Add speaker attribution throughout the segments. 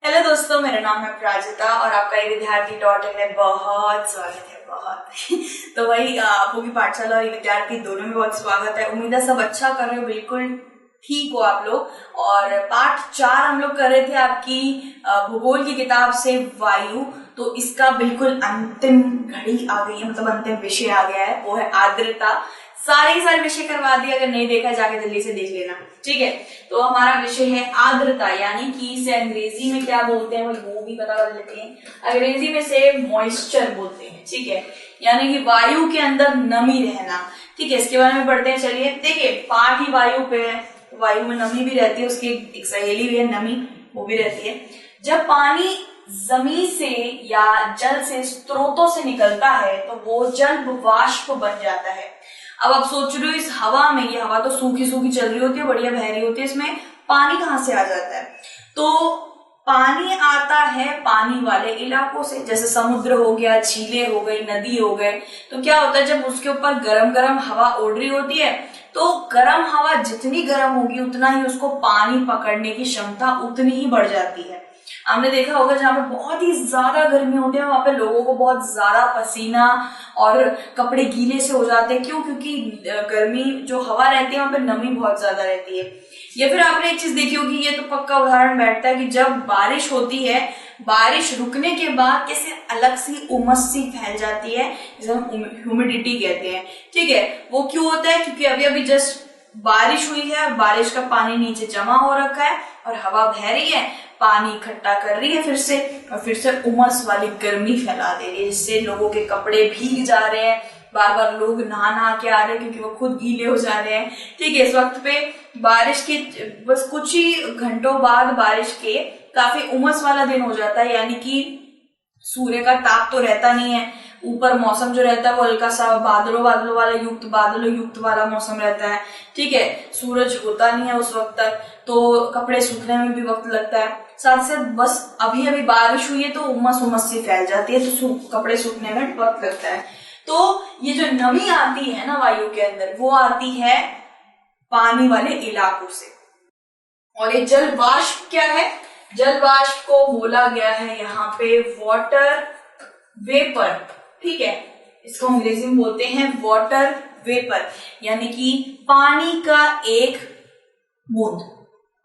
Speaker 1: Hello दोस्तों, मेरा नाम है प्राजिता और आपका ये विद्यार्थी.in में बहुत स्वागत है। बहुत तो वही आपको की पाठशाला और विद्यार्थी दोनों में बहुत स्वागत है। उम्मीद है सब अच्छा कर रहे हो, बिल्कुल ठीक हो आप लोग। और पाठ 4 हम लोग कर रहे थे आपकी भूगोल की किताब से वायु। तो इसका बिल्कुल अंतिम घड़ी आ गई है, मतलब अंतिम विषय आ गया है, वो है आर्द्रता। सारे विषय करवा दिए, अगर नहीं देखा जाके जल्दी से देख लेना, ठीक है। तो हमारा विषय है आर्द्रता, यानी कि इसे अंग्रेजी में क्या बोलते हैं वो भी पता कर लेते हैं। अंग्रेजी में से मॉइस्चर बोलते हैं, ठीक है, यानी कि वायु के अंदर नमी रहना, ठीक है। इसके बारे में पढ़ते हैं। चलिए देखिए, पाठ ही वायु पे है, वायु में नमी भी रहती है, उसकी एक सहेली भी है नमी, वो भी रहती है। जब पानी जमीन से या जल से स्रोतों से निकलता है तो वो जल वाष्प बन जाता है। अब आप सोच रहे हो इस हवा में, ये हवा तो सूखी सूखी चल रही होती है, बढ़िया बह रही होती है, इसमें पानी कहाँ से आ जाता है? तो पानी आता है पानी वाले इलाकों से, जैसे समुद्र हो गया, झीलें हो गई, नदी हो गए। तो क्या होता है, जब उसके ऊपर गरम गरम हवा उड़ रही होती है तो गरम हवा जितनी गर्म होगी उतना ही उसको पानी पकड़ने की क्षमता उतनी ही बढ़ जाती है। आपने देखा होगा जहाँ पे बहुत ही ज्यादा गर्मी होती है वहां पे लोगों को बहुत ज्यादा पसीना और कपड़े गीले से हो जाते हैं। क्यों? क्योंकि गर्मी जो हवा रहती है वहां पे नमी बहुत ज्यादा रहती है। या फिर आपने एक चीज देखी होगी, ये तो पक्का उदाहरण बैठता है कि जब बारिश होती है, बारिश रुकने के बाद कैसे अलग सी उमस सी फैल जाती है, जिसे हम ह्यूमिडिटी कहते हैं, ठीक है। वो क्यों होता है? क्योंकि अभी अभी जस्ट बारिश हुई है और बारिश का पानी नीचे जमा हो रखा है और हवा बह रही है, पानी इकट्ठा कर रही है फिर से, और फिर से उमस वाली गर्मी फैला दे रही है, जिससे लोगों के कपड़े भीग जा रहे हैं, बार बार लोग नहा के आ रहे हैं क्योंकि वो खुद गीले हो जा रहे हैं, ठीक है। इस वक्त पे बारिश के बस कुछ ही घंटों बाद बारिश के काफी उमस वाला दिन हो जाता है, यानी कि सूर्य का ताप तो रहता नहीं है, ऊपर मौसम जो रहता है वो हल्का सा बादलों युक्त वाला मौसम रहता है, ठीक है। सूरज होता नहीं है उस वक्त तक, तो कपड़े सूखने में भी वक्त लगता है। साथ साथ बस अभी अभी बारिश हुई है तो उमस सी फैल जाती है, तो कपड़े सूखने में वक्त लगता है। तो ये जो नमी आती है ना वायु के अंदर, वो आती है पानी वाले इलाकों से। और ये जल वाष्प क्या है? जल वाष्प को बोला गया है यहाँ पे वाटर वेपर, ठीक है। इसको अंग्रेजी में बोलते हैं वाटर वेपर, यानी कि पानी का एक बूंद,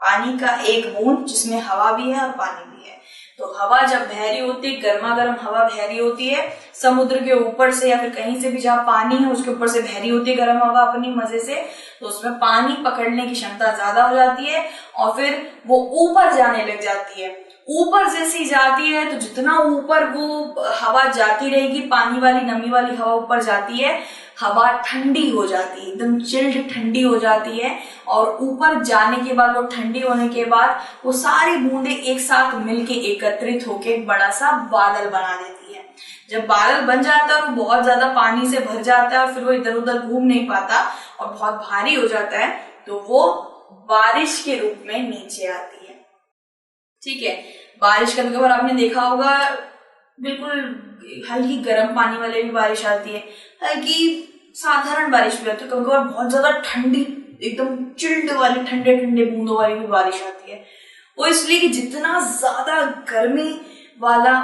Speaker 1: पानी का एक बूंद जिसमें हवा भी है और पानी भी है। तो हवा जब बह रही होती है, गर्मा गर्म हवा बह रही होती है समुद्र के ऊपर से या फिर कहीं से भी जहाँ पानी है उसके ऊपर से बह रही होती है गर्म हवा अपनी मजे से, तो उसमें पानी पकड़ने की क्षमता ज्यादा हो जाती है और फिर वो ऊपर जाने लग जाती है। ऊपर जैसी जाती है तो जितना ऊपर वो हवा जाती रहेगी, पानी वाली नमी वाली हवा ऊपर जाती है, हवा ठंडी हो जाती है, एकदम चिल्ड ठंडी हो जाती है। और ऊपर जाने के बाद, वो ठंडी होने के बाद, वो सारी बूंदें एक साथ मिलके एकत्रित होके एक बड़ा सा बादल बना देती है। जब बादल बन जाता है और वो बहुत ज्यादा पानी से भर जाता है और फिर वो इधर उधर घूम नहीं पाता और बहुत भारी हो जाता है, तो वो बारिश के रूप में नीचे आती है, ठीक है। बारिश कभी कभार आपने देखा होगा, बिल्कुल हल्की गर्म पानी वाले भी बारिश आती है, हल्की साधारण बारिश भी आती है, कभी कभार बहुत ज्यादा ठंडी एकदम चिल्ड वाली ठंडे ठंडे बूंदों वाली भी बारिश आती है। वो इसलिए कि जितना ज्यादा गर्मी वाला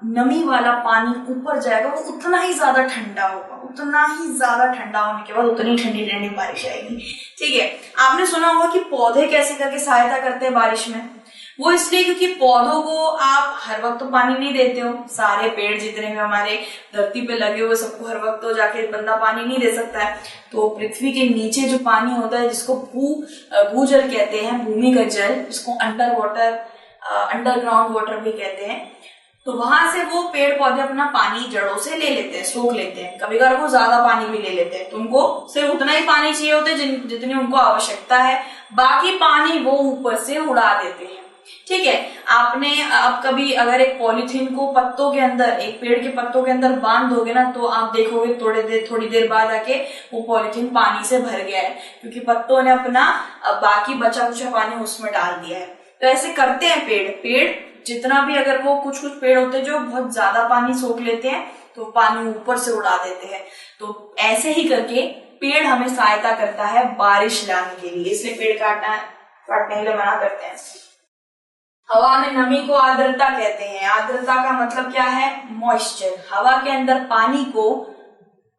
Speaker 1: नमी वाला पानी ऊपर जाएगा वो उतना ही ज्यादा ठंडा होगा, उतना ही ज्यादा ठंडा होने के बाद उतनी ठंडी ठंडी बारिश आएगी, ठीक है। आपने सुना होगा कि पौधे कैसे करके सहायता करते हैं बारिश में। वो इसलिए क्योंकि पौधों को आप हर वक्त तो पानी नहीं देते हो, सारे पेड़ जितने भी हमारे धरती पे लगे हुए सबको हर वक्त तो जाके बंदा पानी नहीं दे सकता है। तो पृथ्वी के नीचे जो पानी होता है जिसको भूजल कहते हैं, भूमिगत जल, जिसको अंडरग्राउंड वाटर भी कहते हैं, तो वहां से वो पेड़ पौधे अपना पानी जड़ों से ले लेते हैं, सोख लेते हैं। कभी कभार वो ज्यादा पानी भी ले लेते हैं, तो उनको सिर्फ उतना ही पानी चाहिए होता है जितनी उनको आवश्यकता है, बाकी पानी वो ऊपर से उड़ा देते हैं, ठीक है। आपने आप कभी अगर एक पॉलीथीन को पत्तों के अंदर, एक पेड़ के पत्तों के अंदर बांध दोगे ना, तो आप देखोगे थोड़ी देर बाद आके वो पॉलीथीन पानी से भर गया है, क्योंकि पत्तों ने अपना बाकी बचा कुचा पानी उसमें डाल दिया है। तो ऐसे करते हैं पेड़ जितना भी, अगर वो कुछ पेड़ होते हैं जो बहुत ज्यादा पानी सोख लेते हैं तो पानी ऊपर से उड़ा देते हैं। तो ऐसे ही करके पेड़ हमें सहायता करता है बारिश लाने के लिए, इसलिए पेड़ काटने के लिए मना करते हैं। हवा में नमी को आर्द्रता कहते हैं। आर्द्रता का मतलब क्या है? मॉइस्चर। हवा के अंदर पानी को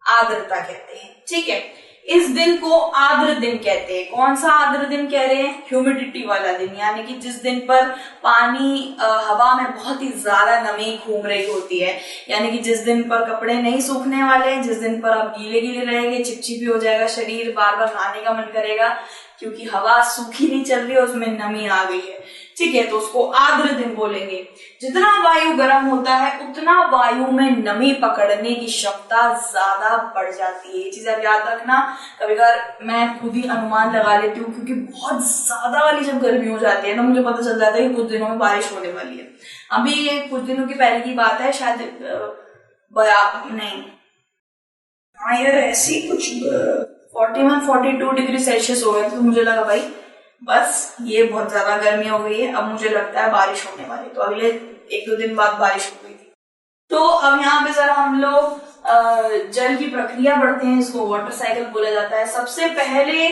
Speaker 1: आर्द्रता कहते हैं। ठीक है, इस दिन को आर्द्र दिन कहते हैं। कौन सा आर्द्र दिन कह रहे हैं? ह्यूमिडिटी वाला दिन, यानी कि जिस दिन पर पानी हवा में बहुत ही ज्यादा नमी घूम रही होती है, यानी कि जिस दिन पर कपड़े नहीं सूखने वाले हैं, जिस दिन पर आप गीले गीले रहेंगे, चिपचिपी हो जाएगा शरीर, बार बार नहाने का मन करेगा क्योंकि हवा सूखी नहीं चल रही है, उसमें नमी आ गई है। ठीक है, तो उसको आर्द्र दिन बोलेंगे। जितना वायु गर्म होता है उतना वायु में नमी पकड़ने की क्षमता ज्यादा बढ़ जाती है। ये चीज आप याद रखना। कभी कभार मैं खुद ही अनुमान लगा लेती हूँ, क्योंकि बहुत ज्यादा वाली जब गर्मी हो जाती है ना, मुझे पता चल जाता है कि कुछ दिनों में बारिश होने वाली है। अभी ये कुछ दिनों की पहले की बात है, शायद नहीं, हाँ यार ऐसी कुछ 41-42 डिग्री सेल्सियस हो गए, तो मुझे लगा भाई बस ये बहुत ज्यादा गर्मी हो गई है, अब मुझे लगता है बारिश होने वाली। तो अगले 1-2 दिन बाद बारिश हो गई थी। तो अब यहाँ पे जरा हम लोग जल की प्रक्रिया बढ़ते हैं, इसको वाटर साइकिल बोला जाता है। सबसे पहले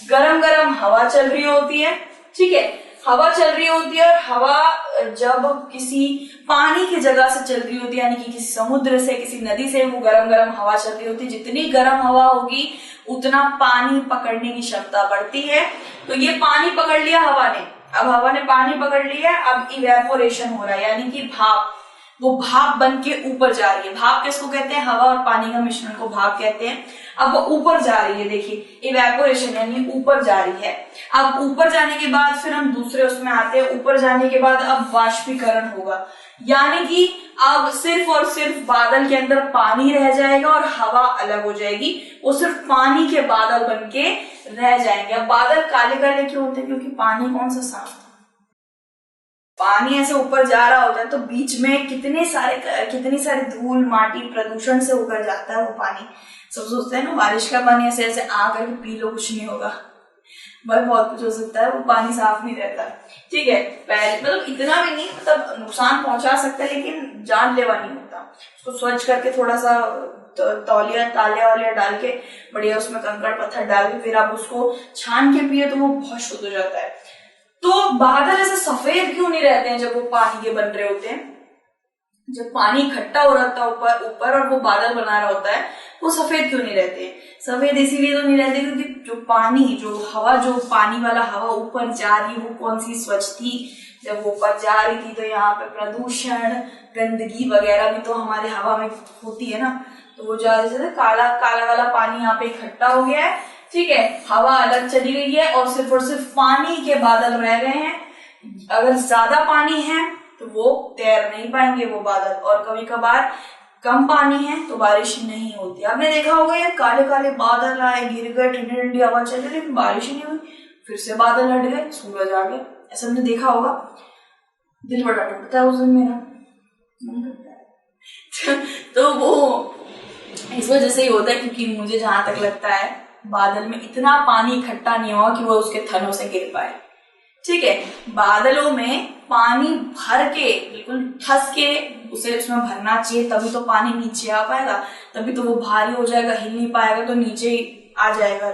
Speaker 1: गरम गरम हवा चल रही होती है। ठीक है, हवा चल रही होती है, और हवा जब किसी पानी की जगह से चल रही होती है, यानी कि किसी समुद्र से, किसी नदी से, वो गरम गरम हवा चल रही होती है। जितनी गरम हवा होगी उतना पानी पकड़ने की क्षमता बढ़ती है। तो ये पानी पकड़ लिया हवा ने, अब हवा ने पानी पकड़ लिया, अब इवेपोरेशन हो रहा है, यानी कि भाप, वो भाप बन के ऊपर जा रही है। भाप किसको कहते हैं? हवा और पानी का मिश्रण को भाप कहते हैं। अब वो ऊपर जा रही है, देखिए इवेपोरेशन यानी ऊपर जा रही है। अब ऊपर जाने के बाद फिर हम दूसरे उसमें आते हैं। ऊपर जाने के बाद अब वाष्पीकरण होगा, यानी कि अब सिर्फ और सिर्फ बादल के अंदर पानी रह जाएगा और हवा अलग हो जाएगी। वो सिर्फ पानी के बादल बन के रह जाएंगे। अब बादल काले काले क्यों होते हैं? क्योंकि पानी कौन सा साफ, पानी ऐसे ऊपर जा रहा होता है, तो बीच में कितनी सारी धूल, माटी, प्रदूषण से होकर जाता है वो पानी। सब सोचते हैं ना बारिश का पानी ऐसे ऐसे आ करके पी लो, कुछ नहीं होगा, भाई बहुत कुछ हो सकता है, वो पानी साफ नहीं रहता। ठीक है, पहले मतलब इतना भी नहीं, मतलब नुकसान पहुंचा सकता है लेकिन जानलेवा नहीं होता। उसको स्वच्छ करके थोड़ा सा तौलिया तालिया डाल के बढ़िया उसमें कंकड़ पत्थर डाल के फिर आप उसको छान के पिए तो वो बहुत शुद्ध हो जाता है। तो बादल ऐसे सफेद क्यों नहीं रहते हैं जब वो पानी के बन रहे होते हैं? जब पानी इकट्ठा हो रहा था ऊपर और वो बादल बना रहा होता है, वो सफेद क्यों नहीं रहते हैं? सफेद इसीलिए तो नहीं रहते क्योंकि जो पानी वाला हवा ऊपर जा रही, वो कौन सी स्वच्छ थी। जब वो ऊपर जा रही थी तो यहाँ पे प्रदूषण, गंदगी वगैरह भी तो हमारे हवा में होती है ना, तो वो जा रही काला काला वाला पानी यहाँ पे इकट्ठा हो गया है। ठीक है, हवा अलग चली गई है और सिर्फ पानी के बादल रह गए हैं। अगर ज्यादा पानी है तो वो तैर नहीं पाएंगे वो बादल, और कभी कभार कम पानी है तो बारिश नहीं होती। आपने देखा होगा ये काले काले बादल आए, गिर गए, ठंडी ठंडी हवा चल रही, लेकिन बारिश ही नहीं हुई, फिर से बादल हट गए, सूरज आ गया। ऐसा हमने देखा होगा, दिल बड़ा टूटता है उस दिन मेरा। तो वो इस वजह से ही होता है क्योंकि मुझे जहां तक लगता है बादल में इतना पानी इकट्ठा नहीं हुआ कि वो उसके थनों से गिर पाए। ठीक है, बादलों में पानी भर के बिल्कुल ठस के उसे उसमें भरना चाहिए, तभी तो पानी नीचे आ पाएगा, तभी तो वो भारी हो जाएगा, हिल नहीं पाएगा, तो नीचे आ जाएगा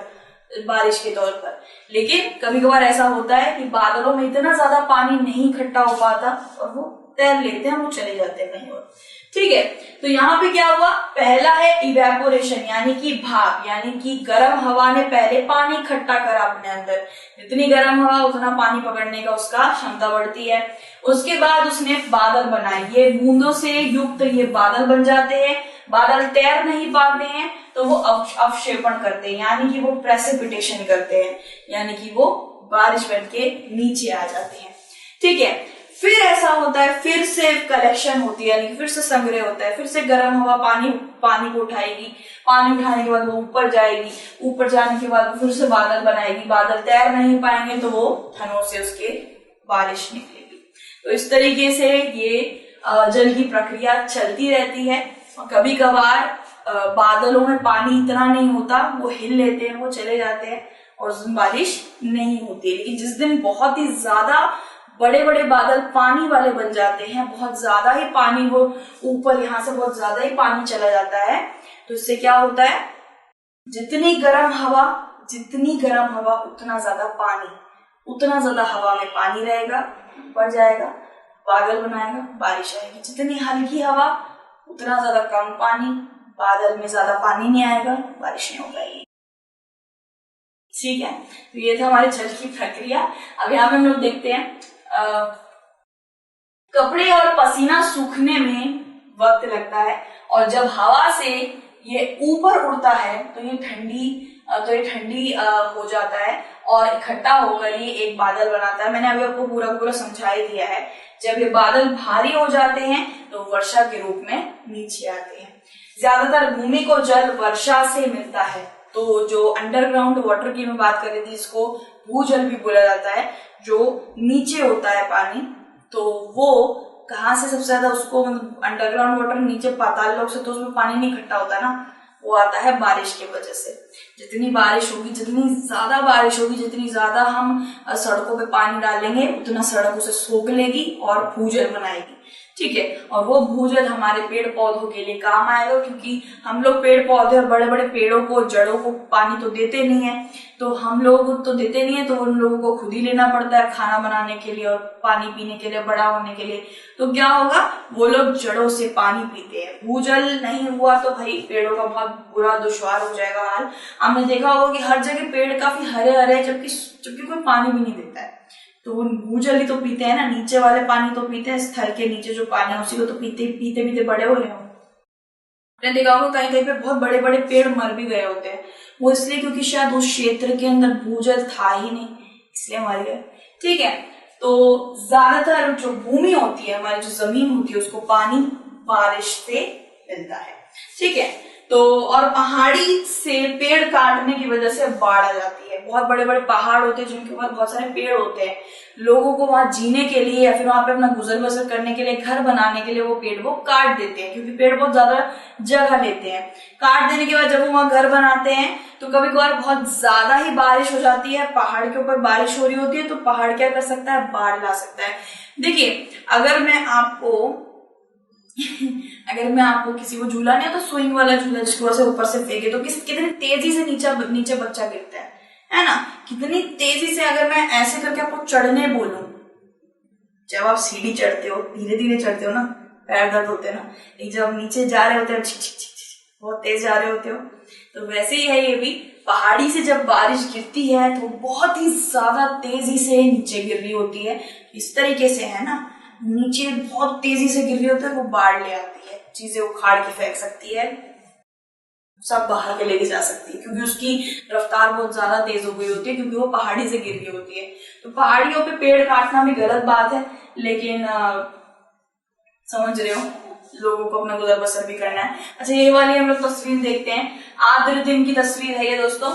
Speaker 1: बारिश के तौर पर। लेकिन कभी कभार ऐसा होता है कि बादलों में इतना ज्यादा पानी नहीं इकट्ठा हो पाता और वो तैर लेते हैं, वो चले जाते हैं कहीं और। ठीक है, तो यहाँ पे क्या हुआ? पहला है इवेपोरेशन, यानी कि भाप, यानी कि गर्म हवा ने पहले पानी इकट्ठा करा अपने अंदर। जितनी गर्म हवा उतना पानी पकड़ने का उसका क्षमता बढ़ती है। उसके बाद उसने बादल बनाए, ये बूंदों से युक्त ये बादल बन जाते हैं। बादल तैर नहीं पाते हैं तो वो अवक्षेपण करते हैं, यानी कि वो प्रेसिपिटेशन करते हैं, यानी कि वो बारिश बन के नीचे आ जाते हैं। ठीक है, फिर ऐसा होता है, फिर से कलेक्शन होती है, यानी फिर से संग्रह होता है, फिर से गर्म हवा पानी को उठाएगी, पानी उठाने के बाद वो ऊपर जाएगी, ऊपर जाने के बाद फिर से बादल बनाएगी, बादल तैर नहीं पाएंगे तो वो थनों से उसके बारिश निकलेगी। तो इस तरीके से ये जल की प्रक्रिया चलती रहती है। कभी कभार बादलों में पानी इतना नहीं होता, वो हिल लेते हैं, वो चले जाते हैं और उस दिन बारिश नहीं होती। लेकिन जिस दिन बहुत ही ज्यादा बड़े बड़े बादल पानी वाले बन जाते हैं, बहुत ज्यादा ही पानी, वो ऊपर यहाँ से बहुत ज्यादा ही पानी चला जाता है, तो इससे क्या होता है? जितनी गर्म हवा उतना ज्यादा पानी, उतना ज्यादा हवा में पानी रहेगा, ऊपर जाएगा, बादल बनाएगा, बारिश आएगी। जितनी हल्की हवा उतना ज्यादा कम पानी, बादल में ज्यादा पानी नहीं आएगा, बारिश नहीं हो पाएगी। ठीक है, तो ये था हमारे जल की प्रक्रिया। अब यहाँ पे हम लोग देखते हैं कपड़े और पसीना सूखने में वक्त लगता है, और जब हवा से ये ऊपर उड़ता है तो ये ठंडी हो जाता है और इकट्ठा होकर ये एक बादल बनाता है। मैंने अभी आपको पूरा समझा ही दिया है। जब ये बादल भारी हो जाते हैं तो वर्षा के रूप में नीचे आते हैं। ज्यादातर भूमि को जल वर्षा से मिलता है। तो जो अंडरग्राउंड वाटर की मैं बात कर रही थी, इसको भूजल भी बोला जाता है, जो नीचे होता है पानी। तो वो कहाँ से सबसे ज्यादा उसको अंडरग्राउंड वाटर नीचे पाताल लोक से तो उसमें पानी नहीं इकट्ठा होता ना, वो आता है बारिश की वजह से। जितनी बारिश होगी, जितनी ज्यादा बारिश होगी, जितनी ज्यादा हम सड़कों पे पानी डालेंगे, उतना सड़क उसे सोख लेगी और भूजल बनाएगी। ठीक है, और वो भूजल हमारे पेड़ पौधों के लिए काम आएगा, क्योंकि हम लोग पेड़ पौधे और बड़े बड़े पेड़ों को, जड़ों को पानी तो देते नहीं है। तो हम लोग तो देते नहीं है, तो उन लोगों को खुद ही लेना पड़ता है खाना बनाने के लिए और पानी पीने के लिए, बड़ा होने के लिए। तो क्या होगा, वो लोग जड़ों से पानी पीते हैं। भूजल नहीं हुआ तो भाई पेड़ों का बहुत बुरा दुश्वार हो जाएगा हाल। हमने देखा होगा कि हर जगह पेड़ काफी हरे हरे, जबकि कोई पानी भी नहीं देता है। तो वो भूजल ही तो पीते हैं ना, नीचे वाले पानी तो पीते हैं, स्थल के नीचे जो पानी है उसी को तो पीते बड़े हो रहे हो। आपने देखा होगा कहीं कहीं पे बहुत बड़े बड़े पेड़ मर भी गए होते हैं, वो इसलिए क्योंकि शायद उस क्षेत्र के अंदर भूजल था ही नहीं, इसलिए मर गए। ठीक है, तो ज्यादातर जो भूमि होती है, हमारी जो जमीन होती है, उसको पानी बारिश से मिलता है। ठीक है, तो और पहाड़ी से पेड़ काटने की वजह से बाढ़ आ जाती है। बहुत बड़े बड़े पहाड़ होते हैं जिनके ऊपर बहुत सारे पेड़ होते हैं, लोगों को वहां जीने के लिए या फिर वहां पे अपना गुजर बसर करने के लिए, घर बनाने के लिए वो पेड़ को काट देते हैं, क्योंकि पेड़ बहुत ज्यादा जगह लेते हैं। काट देने के बाद जब वो वहां घर बनाते हैं तो कभी कभार बहुत ज्यादा ही बारिश हो जाती है, पहाड़ के ऊपर बारिश हो रही होती है, तो पहाड़ क्या कर सकता है, बाढ़ ला सकता है। देखिए, अगर मैं आपको किसी को झूला नहीं तो स्विंग वाला झूला जिसको से ऊपर से फेंके तो कितनी तेजी से नीचे बच्चा गिरता है ना, कितनी तेजी से। अगर मैं ऐसे करके आपको चढ़ने बोलूं, जब आप सीढ़ी चढ़ते हो, धीरे धीरे चढ़ते हो ना, पैर दर्द होते हैं ना, लेकिन जब आप नीचे जा रहे होते हो, बहुत तेज जा रहे होते हो, तो वैसे ही है ये भी। पहाड़ी से जब बारिश गिरती है तो बहुत ही ज्यादा तेजी से नीचे गिर रही होती है, इस तरीके से है ना, नीचे बहुत तेजी से गिर रही होती है, वो बाढ़ ले आती है, चीजें उखाड़ के फेंक सकती है, सब बाहर के लेके जा सकती है, क्योंकि उसकी रफ्तार बहुत ज्यादा तेज हो गई होती है, क्योंकि वो पहाड़ी से गिर रही होती है। तो पहाड़ियों पे पेड़ काटना भी गलत बात है, लेकिन समझ रहे हो, लोगों को अपना गुजर बसर भी करना है। अच्छा, ये वाली हम लोग तस्वीर देखते हैं, आर्द्र दिन की तस्वीर है ये दोस्तों।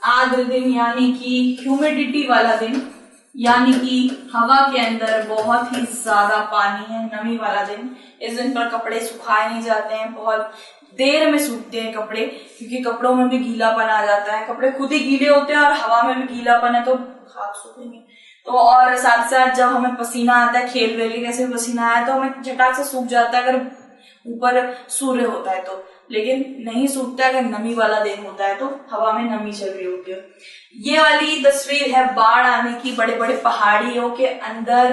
Speaker 1: आर्द्र दिन यानी कि ह्यूमिडिटी वाला दिन, यानी कि हवा के अंदर बहुत ही ज्यादा पानी है, नमी वाला दिन। इस दिन पर कपड़े सुखाए नहीं जाते हैं, बहुत देर में सूखते हैं कपड़े, क्योंकि कपड़ों में भी गीलापन आ जाता है, कपड़े खुद ही गीले होते हैं और हवा में भी गीलापन है तो खाक सूखेंगे। तो और साथ साथ जब हमें पसीना आता है, खेल वेल के कैसे पसीना आया तो हमें झटाक से सूख जाता है अगर ऊपर सूर्य होता है तो, लेकिन नहीं सूखता अगर नमी वाला दिन होता है तो हवा में नमी चल रही होती है। ये वाली तस्वीर है बाढ़ आने की। बड़े बड़े पहाड़ियों के अंदर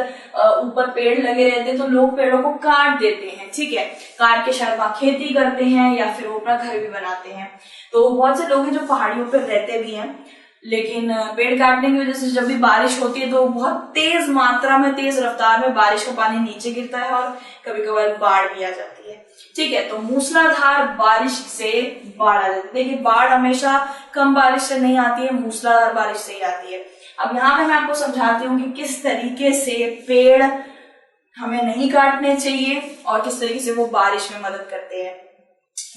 Speaker 1: ऊपर पेड़ लगे रहते हैं तो लोग पेड़ों को काट देते हैं। ठीक है, काट के शायद वहां खेती करते हैं या फिर वो अपना घर भी बनाते हैं। तो बहुत से लोग हैं जो पहाड़ियों पर रहते भी हैं, लेकिन पेड़ काटने की वजह से जब भी बारिश होती है तो बहुत तेज मात्रा में, तेज रफ्तार में बारिश का पानी नीचे गिरता है और कभी कभार बाढ़ भी आ जाती है। ठीक है, तो मूसलाधार बारिश से बाढ़ आ जाती है। देखिए, बाढ़ हमेशा कम बारिश से नहीं आती है, मूसलाधार बारिश से ही आती है। अब यहाँ पे मैं आपको समझाती हूँ कि किस तरीके से पेड़ हमें नहीं काटने चाहिए और किस तरीके से वो बारिश में मदद करते हैं।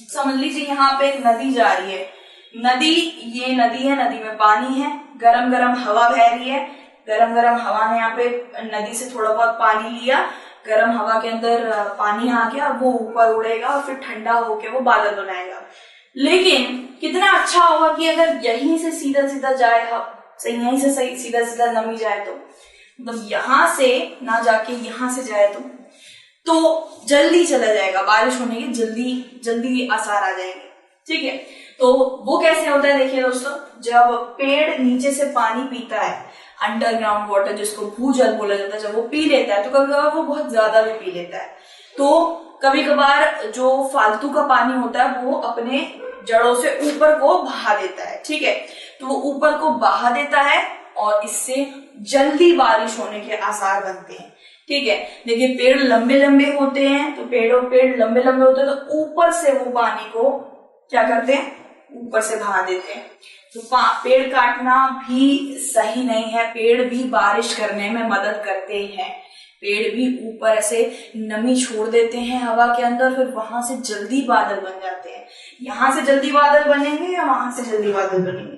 Speaker 1: समझ लीजिए, यहाँ पे एक नदी जा रही है, ये नदी है, नदी में पानी है, गरम गरम हवा बह रही है। गरम गरम हवा ने यहाँ पे नदी से थोड़ा बहुत पानी लिया, गरम हवा के अंदर पानी आ गया, वो ऊपर उड़ेगा और फिर ठंडा होके वो बादल बनाएगा। लेकिन कितना अच्छा होगा कि अगर यहीं से सीधा सीधा जाए, यहीं से सीधा सीधा नमी जाए तो, मतलब यहाँ से ना जाके यहाँ से जाए तो जल्दी चला जाएगा, बारिश होने की जल्दी आसार आ जाएंगे। ठीक है, तो वो कैसे होता है देखिए दोस्तों, जब पेड़ नीचे से पानी पीता है, अंडरग्राउंड वाटर जिसको भूजल बोला जाता है, जब वो पी लेता है तो कभी कभार वो बहुत ज्यादा भी पी लेता है, तो कभी कभार जो फालतू का पानी होता है वो अपने जड़ों से ऊपर को बहा देता है। ठीक है, तो वो ऊपर को बहा देता है और इससे जल्दी बारिश होने के आसार बनते हैं। ठीक है, देखिए पेड़ लंबे लंबे होते हैं, तो पेड़ लंबे लंबे होते हैं तो ऊपर से वो पानी को क्या करते हैं, ऊपर से बहा देते हैं। तो पेड़ काटना भी सही नहीं है, पेड़ भी बारिश करने में मदद करते हैं, पेड़ भी ऊपर ऐसे नमी छोड़ देते हैं हवा के अंदर, फिर वहां से जल्दी बादल बन जाते हैं। यहाँ से जल्दी बादल बनेंगे या वहां से जल्दी बादल बनेंगे,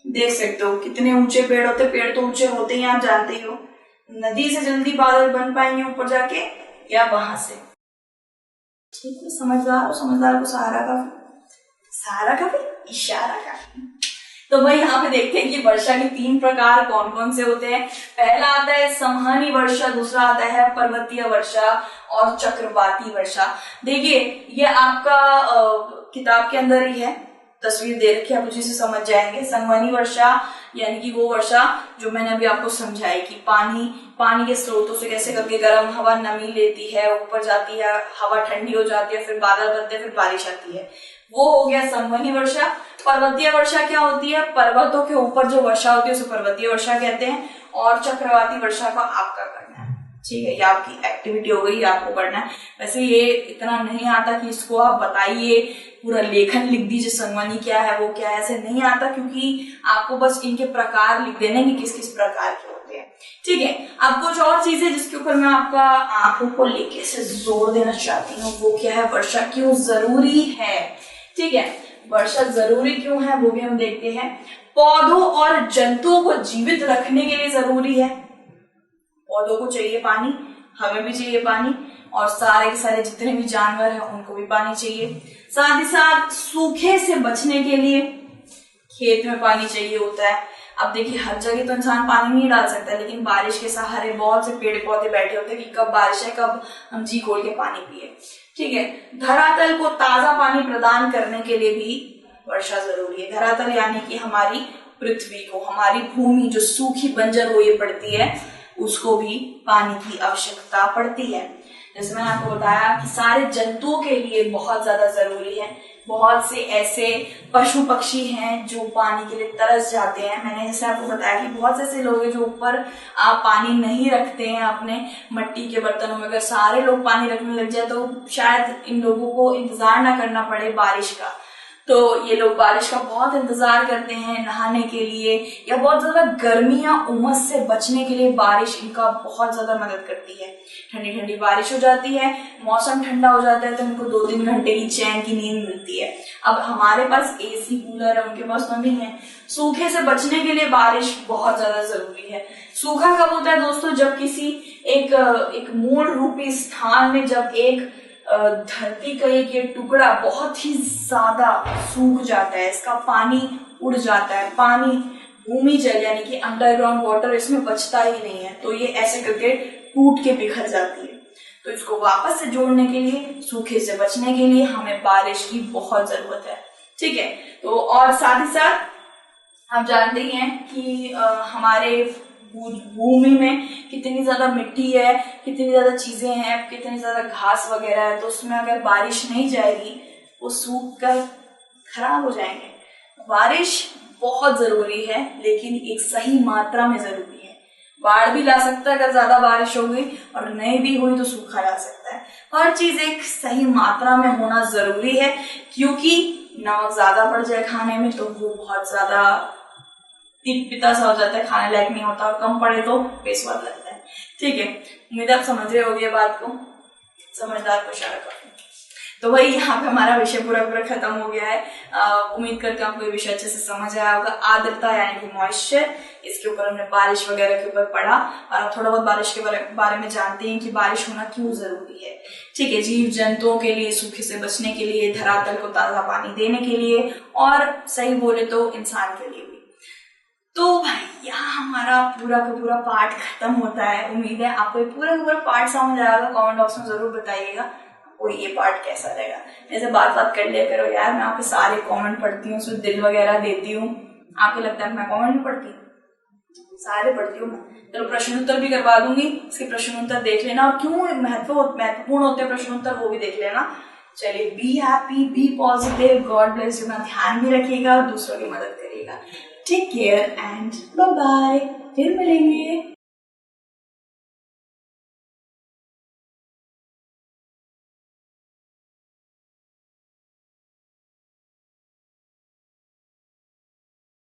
Speaker 1: देख सकते हो कितने ऊंचे पेड़ होते हैं, पेड़ तो ऊंचे होते ही आप जानते ही हो। नदी से जल्दी बादल बन पाएंगे ऊपर जाके या वहां से। ठीक है, समझदार को सहारा का भी इशारा का। तो भाई यहाँ पे देखते हैं कि वर्षा के 3 प्रकार कौन कौन से होते हैं। पहला आता है संवहनी वर्षा, दूसरा आता है पर्वतीय वर्षा और चक्रवाती वर्षा। देखिए ये आपका किताब के अंदर ही है, तस्वीर दे रखी है, आप उसी से समझ जाएंगे। संवहनी वर्षा यानी कि वो वर्षा जो मैंने अभी आपको समझाई कि पानी के स्रोतों से कैसे करके गर्म हवा नमी लेती है, ऊपर जाती है, हवा ठंडी हो जाती है, फिर बादल बनते हैं, फिर बारिश आती है, वो हो गया संवहनी वर्षा। पर्वतीय वर्षा क्या होती है, पर्वतों के ऊपर जो वर्षा होती है उसे पर्वतीय वर्षा कहते हैं। और चक्रवाती वर्षा का आपका करना है। ठीक है, ये आपकी एक्टिविटी हो गई, आपको करना है। वैसे ये इतना नहीं आता कि इसको आप बताइए, पूरा लेखन लिख दीजिए संवहनी क्या है वो क्या है, ऐसे नहीं आता, क्योंकि आपको बस इनके प्रकार लिख देने कि किस किस प्रकार के होते हैं। ठीक है, अब कुछ और चीजें जिसके ऊपर मैं आपका आंखों को लेके से जोर देना चाहती हूँ, वो क्या है, वर्षा क्यों जरूरी है। ठीक है, वर्षा जरूरी क्यों है वो भी हम देखते हैं। पौधों और जंतुओं को जीवित रखने के लिए जरूरी है, पौधों को चाहिए पानी, हमें भी चाहिए पानी, और सारे के सारे जितने भी जानवर हैं उनको भी पानी चाहिए। साथ ही साथ सूखे से बचने के लिए खेत में पानी चाहिए होता है। अब देखिए हर जगह तो इंसान पानी नहीं डाल सकता, लेकिन बारिश के सहारे बहुत से पेड़ पौधे बैठे होते हैं कि कब बारिश है, कब हम जी खोल के पानी पिए। ठीक है, धरातल को ताजा पानी प्रदान करने के लिए भी वर्षा जरूरी है। धरातल यानी कि हमारी पृथ्वी को, हमारी भूमि जो सूखी बंजर हुई पड़ती है, उसको भी पानी की आवश्यकता पड़ती है। जैसे मैंने आपको बताया कि सारे जंतुओं के लिए बहुत ज्यादा जरूरी है। बहुत से ऐसे पशु पक्षी हैं जो पानी के लिए तरस जाते हैं। मैंने जैसे आपको बताया कि बहुत से ऐसे लोग हैं जो ऊपर पानी नहीं रखते हैं अपने मट्टी के बर्तनों में। अगर सारे लोग पानी रखने लग जाए तो शायद इन लोगों को इंतजार ना करना पड़े बारिश का। तो ये लोग बारिश का बहुत इंतजार करते हैं नहाने के लिए, या बहुत ज्यादा गर्मी या उमस से बचने के लिए बारिश इनका बहुत ज्यादा मदद करती है। ठंडी ठंडी बारिश हो जाती है, मौसम ठंडा हो जाता है, तो इनको 2-3 घंटे की चैन की नींद मिलती है। अब हमारे पास एसी कूलर है, उनके पास तो नहीं है। सूखे से बचने के लिए बारिश बहुत ज्यादा जरूरी है। सूखा कब होता है दोस्तों, जब किसी एक मूल रूपी स्थान में जब एक धरती का एक ये टुकड़ा बहुत ही ज्यादा सूख जाता है, इसका पानी उड़ जाता है, पानी भूमि जल यानी कि अंडरग्राउंड वाटर इसमें बचता ही नहीं है, तो ये ऐसे करके टूट के बिखर जाती है। तो इसको वापस से जोड़ने के लिए, सूखे से बचने के लिए हमें बारिश की बहुत जरूरत है। ठीक है, तो और साथ ही साथ हम जानते ही हैं कि हमारे भूमि में कितनी ज्यादा मिट्टी है, कितनी ज्यादा चीजें हैं, कितनी ज्यादा घास वगैरह है, तो उसमें अगर बारिश नहीं जाएगी वो सूख कर खराब हो जाएंगे। बारिश बहुत जरूरी है, लेकिन एक सही मात्रा में जरूरी है। बाढ़ भी ला सकता है अगर ज्यादा बारिश हो गई, और नहीं भी हुई तो सूखा ला सकता है। हर चीज एक सही मात्रा में होना जरूरी है, क्योंकि नमक ज्यादा पड़ जाए खाने में तो वो बहुत ज्यादा पिता सा हो जाता है, खाने लायक नहीं होता, और कम पड़े तो बेस्वाद लगता है। ठीक है, उम्मीद आप समझ रहे होगे बात को, समझदार को इशारा करो। तो वही यहाँ पे हमारा विषय पूरा खत्म हो गया है। उम्मीद करते हैं आपको ये विषय अच्छे से समझ आया होगा। आर्द्रता यानी कि मॉइस्चर, इसके ऊपर हमने बारिश वगैरह के ऊपर पढ़ा, और आप थोड़ा बहुत बारिश के बारे में जानते हैं कि बारिश होना क्यों जरूरी है। ठीक है, जीव जंतुओं के लिए, सूखे से बचने के लिए, धरातल को ताजा पानी देने के लिए, और सही बोले तो इंसान के लिए भी। तो भाई यहाँ हमारा पूरा का पूरा पार्ट खत्म होता है। उम्मीद है आपको पूरा का पूरा पार्ट समझ आएगा। कमेंट बॉक्स में जरूर बताइएगा। आपको ये पार्ट कैसा लगा। ऐसे बात कर लिया करो यार, मैं आपके सारे कमेंट पढ़ती हूँ, उसमें दिल वगैरह देती हूँ। आपको लगता है मैं कमेंट नहीं पढ़ती? सारे पढ़ती हूँ मैं। चलो प्रश्न उत्तर भी करवा दूंगी, इसके प्रश्न उत्तर देख लेना, और क्यों महत्वपूर्ण होते हैं प्रश्न उत्तर वो भी देख लेना। चलिए, be happy, be positive, God bless you, अपना ध्यान भी रखिएगा और दूसरों की मदद करिएगा। Take care and bye bye, फिर मिलेंगे।